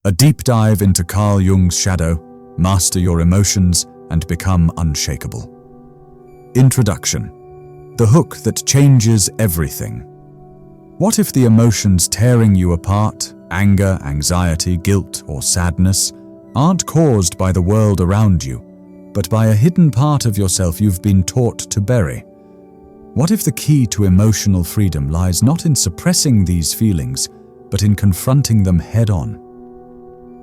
a deep dive into Carl Jung's shadow, master your emotions, and become unshakable. Introduction: the hook that changes everything. What if the emotions tearing you apart, anger, anxiety, guilt, or sadness, aren't caused by the world around you, but by a hidden part of yourself you've been taught to bury? What if the key to emotional freedom lies not in suppressing these feelings, but in confronting them head-on?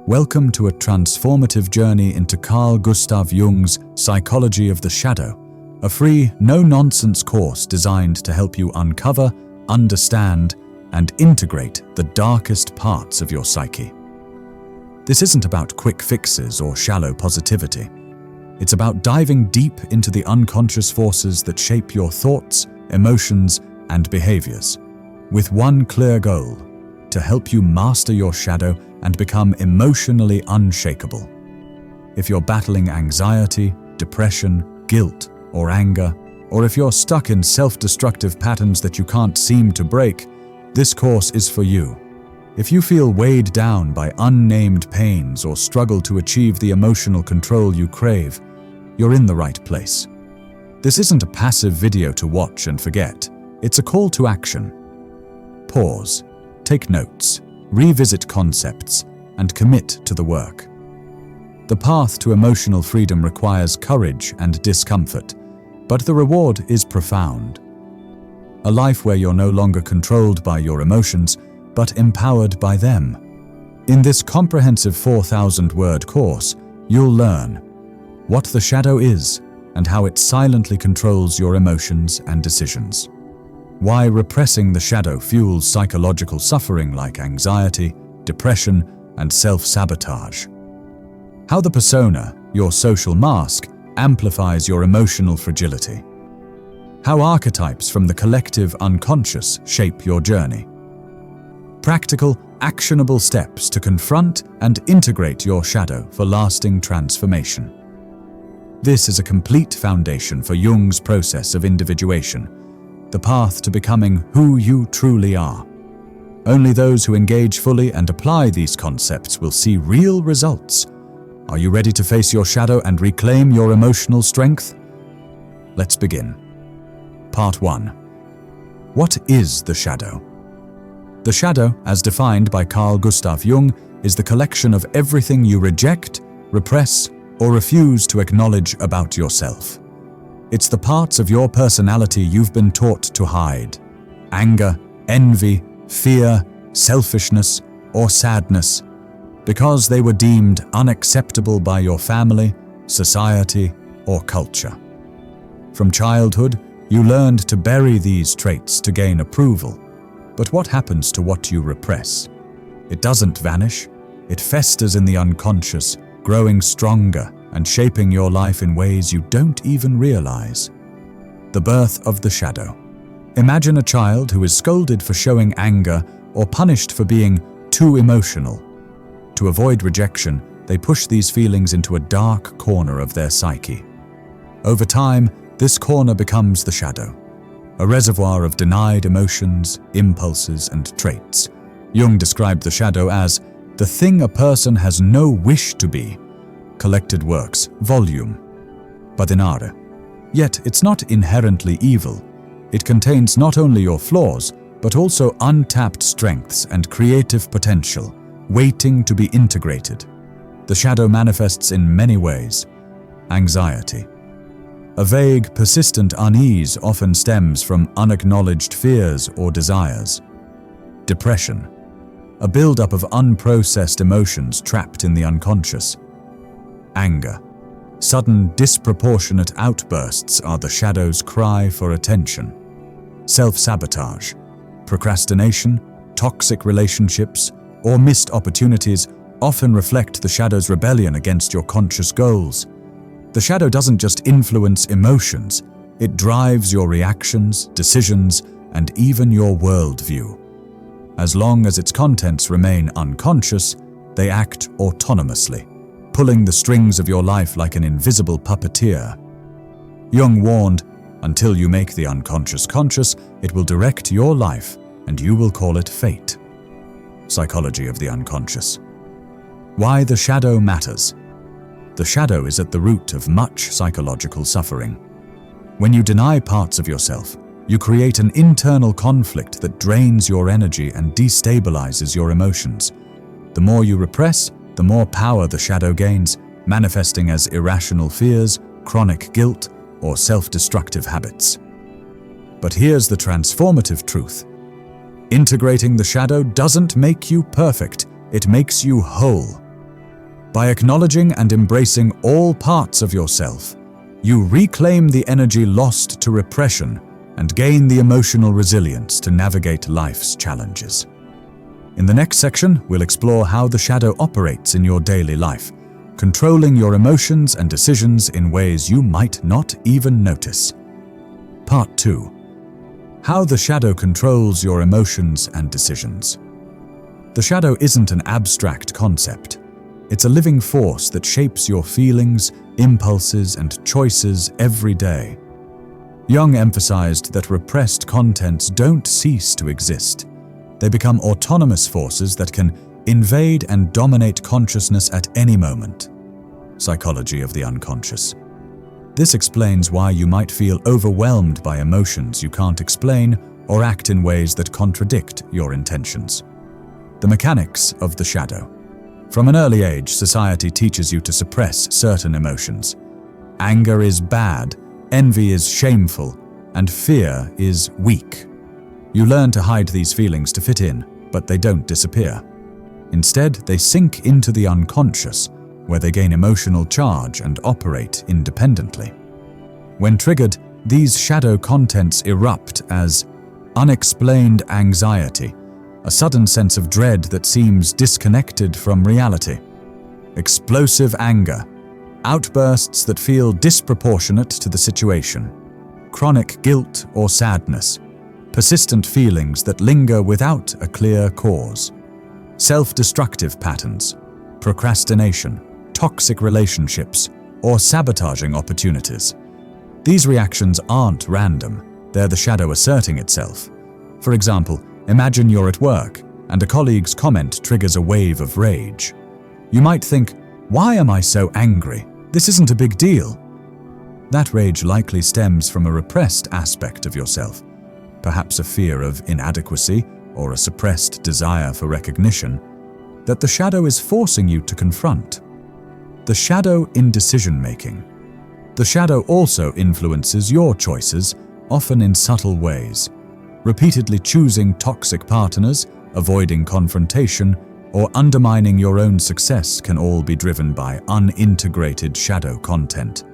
Welcome to a transformative journey into Carl Gustav Jung's Psychology of the Shadow, a free, no-nonsense course designed to help you uncover, understand, and integrate the darkest parts of your psyche. This isn't about quick fixes or shallow positivity. It's about diving deep into the unconscious forces that shape your thoughts, emotions, and behaviors, with one clear goal: to help you master your shadow and become emotionally unshakable. If you're battling anxiety, depression, guilt, or anger, or if you're stuck in self-destructive patterns that you can't seem to break, this course is for you. If you feel weighed down by unnamed pains or struggle to achieve the emotional control you crave, you're in the right place. This isn't a passive video to watch and forget. It's a call to action. Pause, take notes, revisit concepts, and commit to the work. The path to emotional freedom requires courage and discomfort, but the reward is profound. A life where you're no longer controlled by your emotions, but empowered by them. In this comprehensive 4,000-word course, you'll learn what the shadow is and how it silently controls your emotions and decisions. Why repressing the shadow fuels psychological suffering like anxiety, depression, and self-sabotage. How the persona, your social mask, amplifies your emotional fragility. How archetypes from the collective unconscious shape your journey. Practical, actionable steps to confront and integrate your shadow for lasting transformation. This is a complete foundation for Jung's process of individuation, the path to becoming who you truly are. Only those who engage fully and apply these concepts will see real results. Are you ready to face your shadow and reclaim your emotional strength? Let's begin. Part 1. What is the shadow? The shadow, as defined by Carl Gustav Jung, is the collection of everything you reject, repress, or refuse to acknowledge about yourself. It's the parts of your personality you've been taught to hide: anger, envy, fear, selfishness, or sadness, because they were deemed unacceptable by your family, society, or culture. From childhood, you learned to bury these traits to gain approval. But what happens to what you repress? It doesn't vanish. It festers in the unconscious, growing stronger and shaping your life in ways you don't even realize. The birth of the shadow. Imagine a child who is scolded for showing anger or punished for being too emotional. To avoid rejection, they push these feelings into a dark corner of their psyche. Over time, this corner becomes the shadow, a reservoir of denied emotions, impulses, and traits. Jung described the shadow as the thing a person has no wish to be. Collected Works, Volume 16. Yet it's not inherently evil. It contains not only your flaws, but also untapped strengths and creative potential, waiting to be integrated. The shadow manifests in many ways. Anxiety. A vague, persistent unease often stems from unacknowledged fears or desires. Depression. A buildup of unprocessed emotions trapped in the unconscious. Anger. Sudden, disproportionate outbursts are the shadow's cry for attention. Self-sabotage. Procrastination, toxic relationships, or missed opportunities often reflect the shadow's rebellion against your conscious goals. The shadow doesn't just influence emotions, it drives your reactions, decisions, and even your worldview. As long as its contents remain unconscious, they act autonomously, pulling the strings of your life like an invisible puppeteer. Jung warned, until you make the unconscious conscious, it will direct your life, and you will call it fate. Psychology of the unconscious. Why the shadow matters. The shadow is at the root of much psychological suffering. When you deny parts of yourself, you create an internal conflict that drains your energy and destabilizes your emotions. The more you repress, the more power the shadow gains, manifesting as irrational fears, chronic guilt, or self-destructive habits. But here's the transformative truth. Integrating the shadow doesn't make you perfect, it makes you whole. By acknowledging and embracing all parts of yourself, you reclaim the energy lost to repression and gain the emotional resilience to navigate life's challenges. In the next section, we'll explore how the shadow operates in your daily life, controlling your emotions and decisions in ways you might not even notice. Part 2. How the shadow controls your emotions and decisions. The shadow isn't an abstract concept. It's a living force that shapes your feelings, impulses, and choices every day. Jung emphasized that repressed contents don't cease to exist. They become autonomous forces that can invade and dominate consciousness at any moment. Psychology of the unconscious. This explains why you might feel overwhelmed by emotions you can't explain or act in ways that contradict your intentions. The mechanics of the shadow. From an early age, society teaches you to suppress certain emotions. Anger is bad, envy is shameful, and fear is weak. You learn to hide these feelings to fit in, but they don't disappear. Instead, they sink into the unconscious, where they gain emotional charge and operate independently. When triggered, these shadow contents erupt as unexplained anxiety, a sudden sense of dread that seems disconnected from reality. Explosive anger, outbursts that feel disproportionate to the situation. Chronic guilt or sadness, persistent feelings that linger without a clear cause. Self-destructive patterns, procrastination, toxic relationships, or sabotaging opportunities. These reactions aren't random, they're the shadow asserting itself. For example, imagine you're at work, and a colleague's comment triggers a wave of rage. You might think, "Why am I so angry? This isn't a big deal." That rage likely stems from a repressed aspect of yourself, perhaps a fear of inadequacy or a suppressed desire for recognition, that the shadow is forcing you to confront. The shadow in decision-making. The shadow also influences your choices, often in subtle ways. Repeatedly choosing toxic partners, avoiding confrontation, or undermining your own success can all be driven by unintegrated shadow content.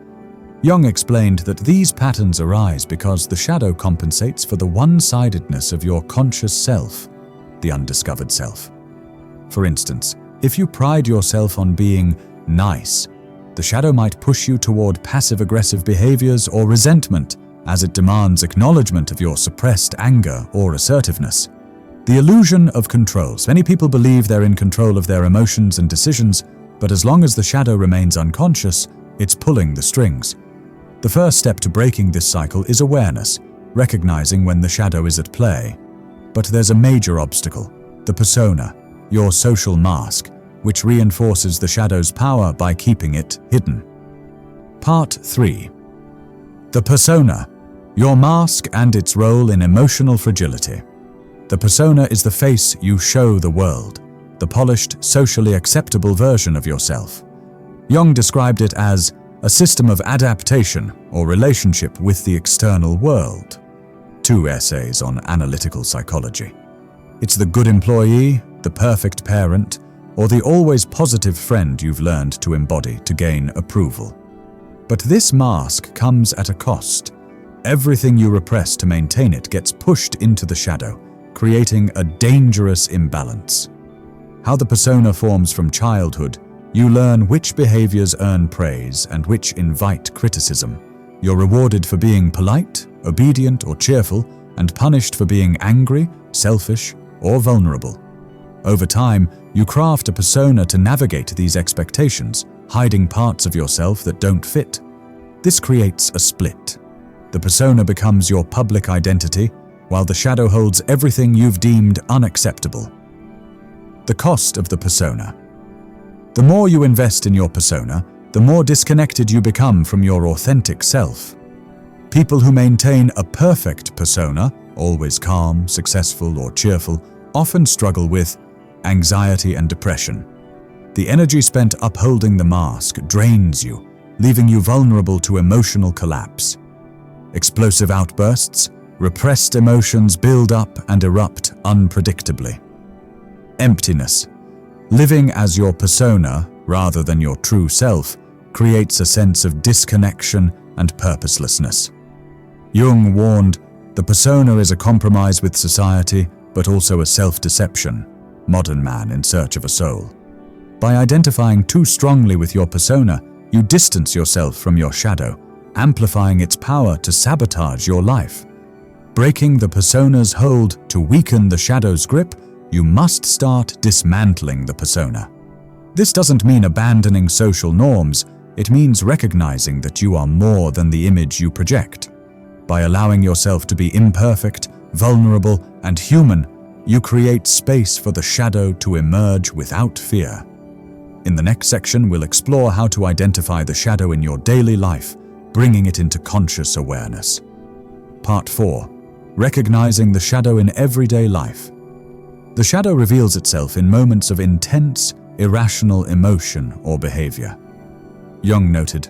Jung explained that these patterns arise because the shadow compensates for the one-sidedness of your conscious self, the undiscovered self. For instance, if you pride yourself on being nice, the shadow might push you toward passive-aggressive behaviors or resentment, as it demands acknowledgement of your suppressed anger or assertiveness. The illusion of control. Many people believe they're in control of their emotions and decisions, but as long as the shadow remains unconscious, it's pulling the strings. The first step to breaking this cycle is awareness, recognizing when the shadow is at play. But there's a major obstacle, the persona, your social mask, which reinforces the shadow's power by keeping it hidden. Part 3. The persona, your mask and its role in emotional fragility. The persona is the face you show the world, the polished, socially acceptable version of yourself. Jung described it as a system of adaptation or relationship with the external world. 2 essays on analytical psychology. It's the good employee, the perfect parent, or the always positive friend you've learned to embody to gain approval. But this mask comes at a cost. Everything you repress to maintain it gets pushed into the shadow, creating a dangerous imbalance. How the persona forms from childhood, you learn which behaviors earn praise and which invite criticism. You're rewarded for being polite, obedient, or cheerful, and punished for being angry, selfish, or vulnerable. Over time, you craft a persona to navigate these expectations, hiding parts of yourself that don't fit. This creates a split. The persona becomes your public identity, while the shadow holds everything you've deemed unacceptable. The cost of the persona. The more you invest in your persona, the more disconnected you become from your authentic self. People who maintain a perfect persona, always calm, successful, or cheerful, often struggle with anxiety and depression. The energy spent upholding the mask drains you, leaving you vulnerable to emotional collapse. Explosive outbursts, repressed emotions build up and erupt unpredictably. Emptiness. Living as your persona, rather than your true self, creates a sense of disconnection and purposelessness. Jung warned, the persona is a compromise with society, but also a self-deception. Modern man in search of a soul. By identifying too strongly with your persona, you distance yourself from your shadow, amplifying its power to sabotage your life. Breaking the persona's hold to weaken the shadow's grip, you must start dismantling the persona. This doesn't mean abandoning social norms, it means recognizing that you are more than the image you project. By allowing yourself to be imperfect, vulnerable, and human, you create space for the shadow to emerge without fear. In the next section, we'll explore how to identify the shadow in your daily life, bringing it into conscious awareness. Part 4. Recognizing the shadow in everyday life. The shadow reveals itself in moments of intense, irrational emotion or behavior. Jung noted,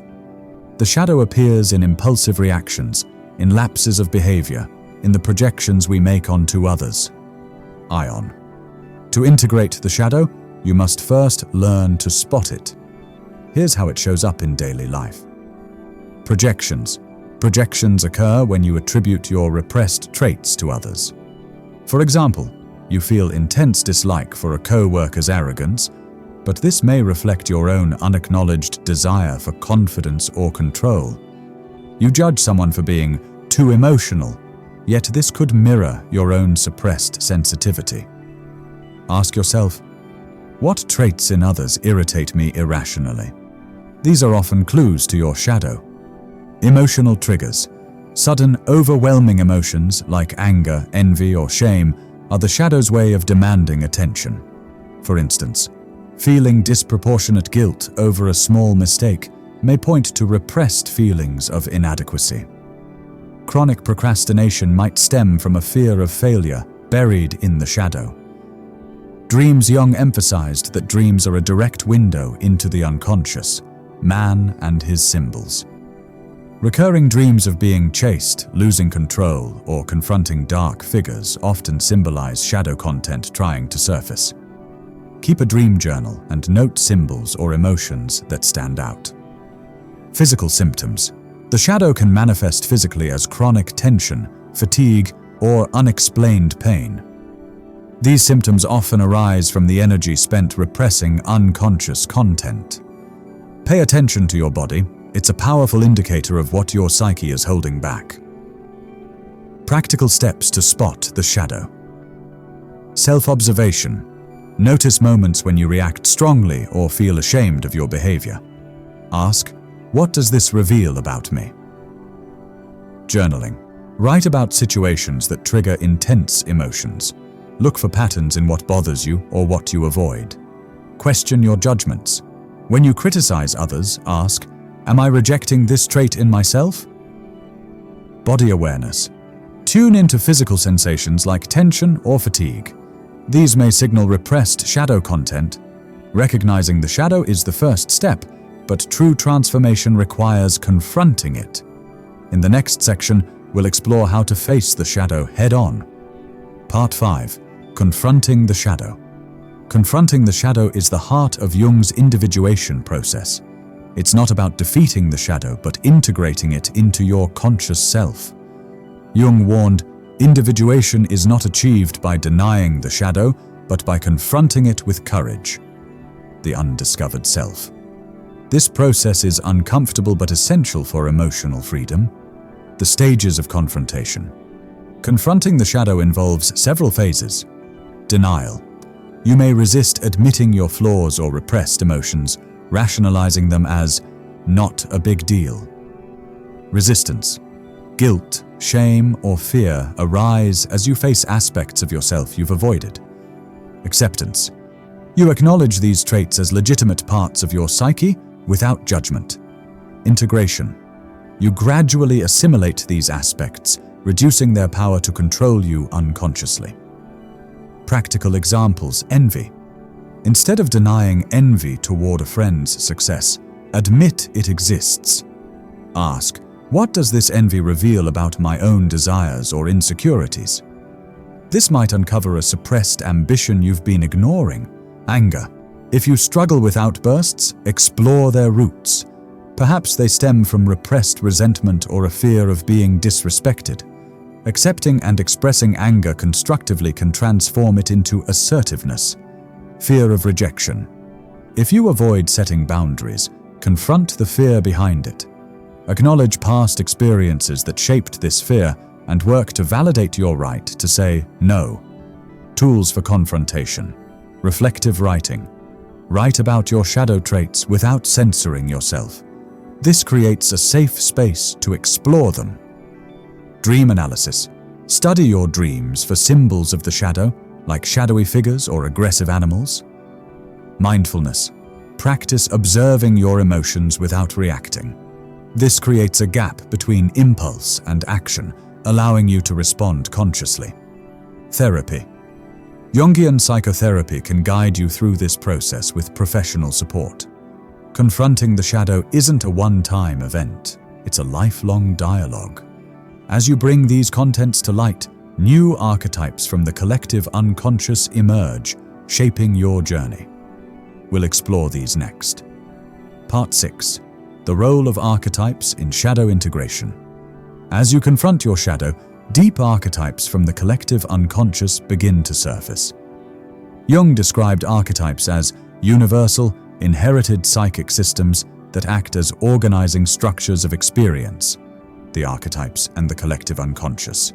the shadow appears in impulsive reactions, in lapses of behavior, in the projections we make onto others. Ion. To integrate the shadow, you must first learn to spot it. Here's how it shows up in daily life. Projections. Projections occur when you attribute your repressed traits to others. For example, you feel intense dislike for a co-worker's arrogance, but this may reflect your own unacknowledged desire for confidence or control. You judge someone for being too emotional, yet this could mirror your own suppressed sensitivity. Ask yourself, what traits in others irritate me irrationally? These are often clues to your shadow. Emotional triggers. Sudden, overwhelming emotions like anger, envy, or shame are the shadow's way of demanding attention. For instance, feeling disproportionate guilt over a small mistake may point to repressed feelings of inadequacy. Chronic procrastination might stem from a fear of failure buried in the shadow. Dreams. Jung emphasized that dreams are a direct window into the unconscious, man and his symbols. Recurring dreams of being chased, losing control, or confronting dark figures often symbolize shadow content trying to surface. Keep a dream journal and note symbols or emotions that stand out. Physical symptoms. The shadow can manifest physically as chronic tension, fatigue, or unexplained pain. These symptoms often arise from the energy spent repressing unconscious content. Pay attention to your body. It's a powerful indicator of what your psyche is holding back. Practical steps to spot the shadow. Self-observation. Notice moments when you react strongly or feel ashamed of your behavior. Ask, what does this reveal about me? Journaling. Write about situations that trigger intense emotions. Look for patterns in what bothers you or what you avoid. Question your judgments. When you criticize others, ask, am I rejecting this trait in myself? Body awareness. Tune into physical sensations like tension or fatigue. These may signal repressed shadow content. Recognizing the shadow is the first step, but true transformation requires confronting it. In the next section, we'll explore how to face the shadow head-on. Part 5. Confronting the shadow. Confronting the shadow is the heart of Jung's individuation process. It's not about defeating the shadow, but integrating it into your conscious self. Jung warned, individuation is not achieved by denying the shadow, but by confronting it with courage. The undiscovered self. This process is uncomfortable but essential for emotional freedom. The stages of confrontation. Confronting the shadow involves several phases. Denial. You may resist admitting your flaws or repressed emotions, rationalizing them as not a big deal. Resistance. Guilt, shame, or fear arise as you face aspects of yourself you've avoided. Acceptance. You acknowledge these traits as legitimate parts of your psyche without judgment. Integration. You gradually assimilate these aspects, reducing their power to control you unconsciously. Practical examples: envy. Instead of denying envy toward a friend's success, admit it exists. Ask, what does this envy reveal about my own desires or insecurities? This might uncover a suppressed ambition you've been ignoring. Anger. If you struggle with outbursts, explore their roots. Perhaps they stem from repressed resentment or a fear of being disrespected. Accepting and expressing anger constructively can transform it into assertiveness. Fear of rejection. If you avoid setting boundaries, confront the fear behind it. Acknowledge past experiences that shaped this fear and work to validate your right to say no. Tools for confrontation. Reflective writing. Write about your shadow traits without censoring yourself. This creates a safe space to explore them. Dream analysis. Study your dreams for symbols of the shadow, like shadowy figures or aggressive animals. Mindfulness. Practice observing your emotions without reacting. This creates a gap between impulse and action, allowing you to respond consciously. Therapy. Jungian psychotherapy can guide you through this process with professional support. Confronting the shadow isn't a one-time event, it's a lifelong dialogue. As you bring these contents to light, new archetypes from the collective unconscious emerge, shaping your journey. We'll explore these next. Part 6. The role of archetypes in shadow integration. As you confront your shadow, deep archetypes from the collective unconscious begin to surface. Jung described archetypes as universal, inherited psychic systems that act as organizing structures of experience, the archetypes and the collective unconscious.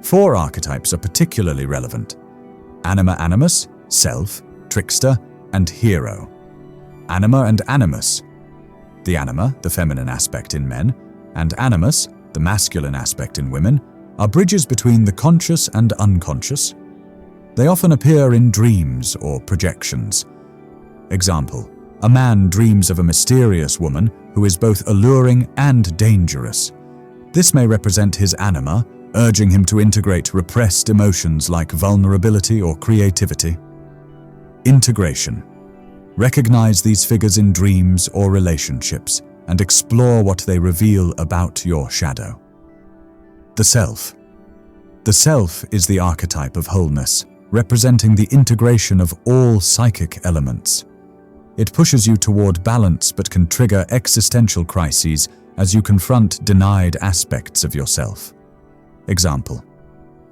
4 archetypes are particularly relevant: anima animus, self, trickster, and hero. Anima and animus. The anima, the feminine aspect in men, and animus, the masculine aspect in women, are bridges between the conscious and unconscious. They often appear in dreams or projections. Example: a man dreams of a mysterious woman who is both alluring and dangerous. This may represent his anima, urging him to integrate repressed emotions like vulnerability or creativity. Integration. Recognize these figures in dreams or relationships and explore what they reveal about your shadow. The self. The self is the archetype of wholeness, representing the integration of all psychic elements. It pushes you toward balance but can trigger existential crises as you confront denied aspects of yourself. Example: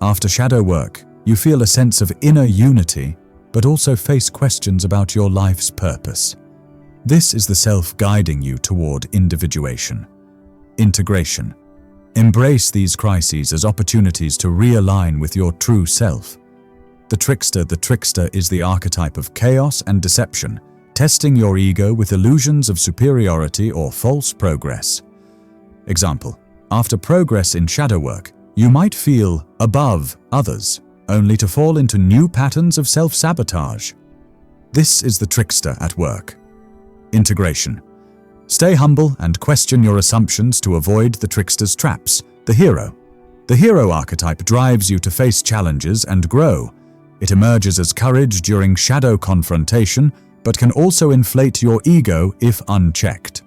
after shadow work, you feel a sense of inner unity but also face questions about your life's purpose. This is the self guiding you toward individuation. Integration. Embrace these crises as opportunities to realign with your true self. The trickster is the archetype of chaos and deception, testing your ego with illusions of superiority or false progress. Example: after progress in shadow work, you might feel above others, only to fall into new patterns of self-sabotage. This is the trickster at work. Integration. Stay humble and question your assumptions to avoid the trickster's traps. The hero. The hero archetype drives you to face challenges and grow. It emerges as courage during shadow confrontation, but can also inflate your ego if unchecked.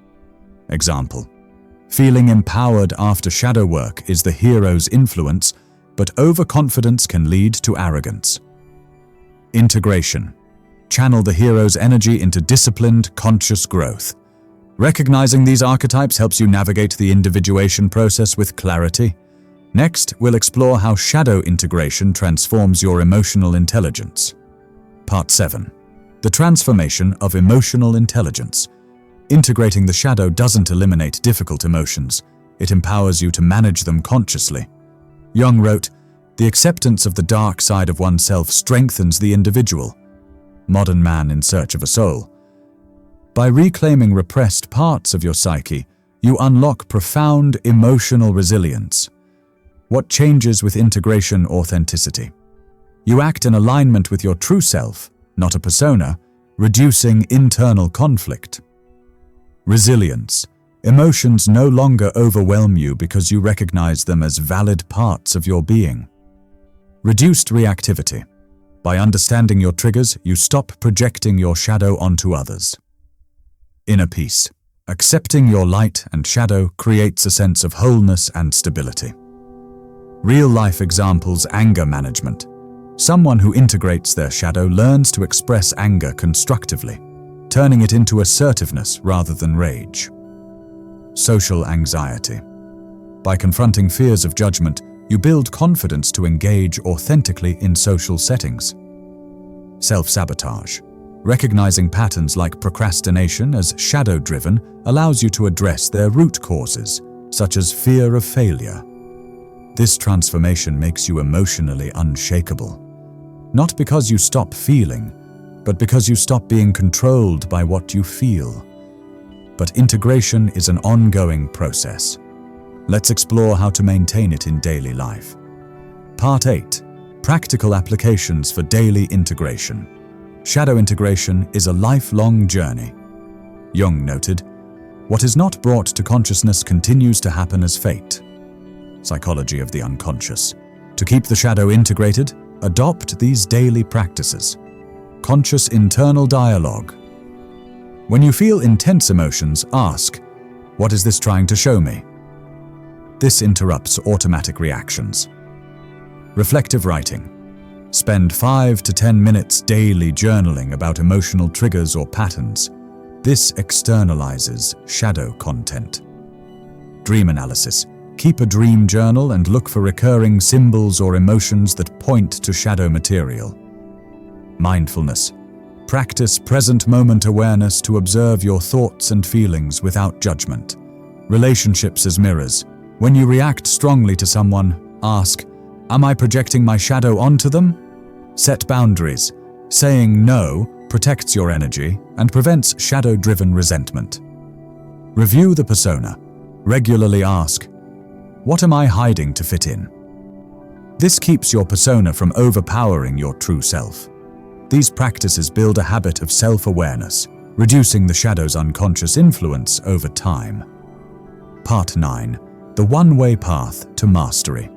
Example: feeling empowered after shadow work is the hero's influence, but overconfidence can lead to arrogance. Integration. Channel the hero's energy into disciplined, conscious growth. Recognizing these archetypes helps you navigate the individuation process with clarity. Next, we'll explore how shadow integration transforms your emotional intelligence. Part 7. The transformation of emotional intelligence. Integrating the shadow doesn't eliminate difficult emotions. It empowers you to manage them consciously. Jung wrote, "The acceptance of the dark side of oneself strengthens the individual." Modern man in search of a soul. By reclaiming repressed parts of your psyche, you unlock profound emotional resilience. What changes with integration authenticity? You act in alignment with your true self, not a persona, reducing internal conflict. Resilience. Emotions no longer overwhelm you because you recognize them as valid parts of your being. Reduced reactivity. By understanding your triggers, you stop projecting your shadow onto others. Inner peace. Accepting your light and shadow creates a sense of wholeness and stability. Real-life examples: anger management. Someone who integrates their shadow learns to express anger constructively, turning it into assertiveness rather than rage. Social anxiety. By confronting fears of judgment, you build confidence to engage authentically in social settings. Self-sabotage. Recognizing patterns like procrastination as shadow-driven allows you to address their root causes, such as fear of failure. This transformation makes you emotionally unshakable. Not because you stop feeling, but because you stop being controlled by what you feel. But integration is an ongoing process. Let's explore how to maintain it in daily life. Part 8. Practical applications for daily integration. Shadow integration is a lifelong journey. Jung noted, "What is not brought to consciousness continues to happen as fate." Psychology of the unconscious. To keep the shadow integrated, adopt these daily practices. Conscious internal dialogue. When you feel intense emotions, ask, "What is this trying to show me?" This interrupts automatic reactions. Reflective writing. Spend 5 to 10 minutes daily journaling about emotional triggers or patterns. This externalizes shadow content. Dream analysis. Keep a dream journal and look for recurring symbols or emotions that point to shadow material. Mindfulness. Practice present moment awareness to observe your thoughts and feelings without judgment. Relationships as mirrors. When you react strongly to someone, ask, "Am I projecting my shadow onto them?" Set boundaries. Saying no protects your energy and prevents shadow-driven resentment. Review the persona. Regularly ask, "What am I hiding to fit in?" This keeps your persona from overpowering your true self. These practices build a habit of self-awareness, reducing the shadow's unconscious influence over time. Part 9. The one-way path to mastery.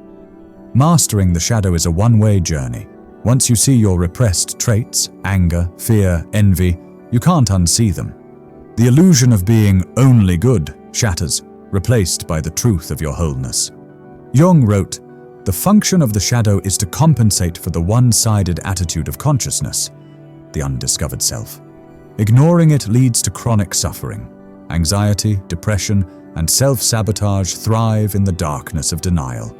Mastering the shadow is a one-way journey. Once you see your repressed traits, anger, fear, envy, you can't unsee them. The illusion of being only good shatters, replaced by the truth of your wholeness. Jung wrote, "The function of the shadow is to compensate for the one-sided attitude of consciousness, the undiscovered self. Ignoring it leads to chronic suffering. Anxiety, depression, and self-sabotage thrive in the darkness of denial.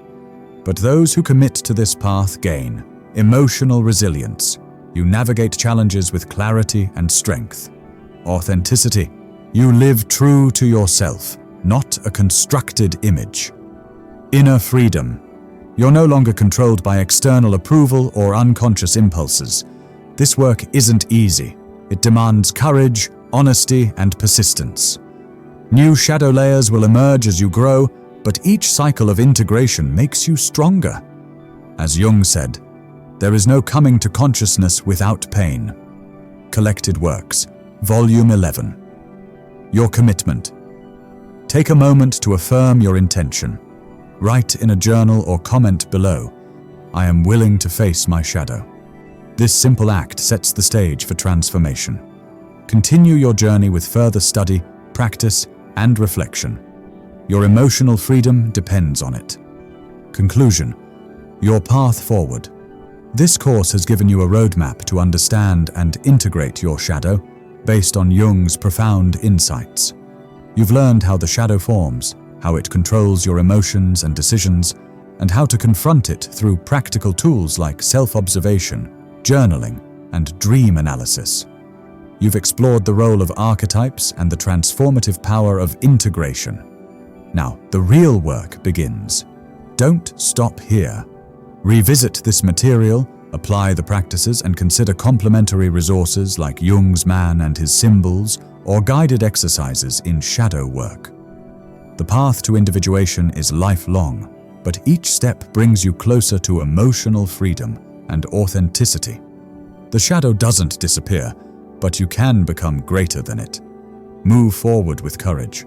But those who commit to this path gain emotional resilience. You navigate challenges with clarity and strength. Authenticity. You live true to yourself, not a constructed image. Inner freedom. You're no longer controlled by external approval or unconscious impulses. This work isn't easy. It demands courage, honesty, and persistence. New shadow layers will emerge as you grow, but each cycle of integration makes you stronger. As Jung said, "There is no coming to consciousness without pain." Collected Works, Volume 11. Your commitment. Take a moment to affirm your intention. Write in a journal or comment below, "I am willing to face my shadow." This simple act sets the stage for transformation. Continue your journey with further study, practice, and reflection. Your emotional freedom depends on it. Conclusion. Your path forward. This course has given you a roadmap to understand and integrate your shadow based on Jung's profound insights. You've learned how the shadow forms, how it controls your emotions and decisions, and how to confront it through practical tools like self-observation, journaling, and dream analysis. You've explored the role of archetypes and the transformative power of integration. Now, the real work begins. Don't stop here. Revisit this material, apply the practices, and consider complementary resources like Jung's Man and his symbols or guided exercises in shadow work. The path to individuation is lifelong, but each step brings you closer to emotional freedom and authenticity. The shadow doesn't disappear, but you can become greater than it. Move forward with courage.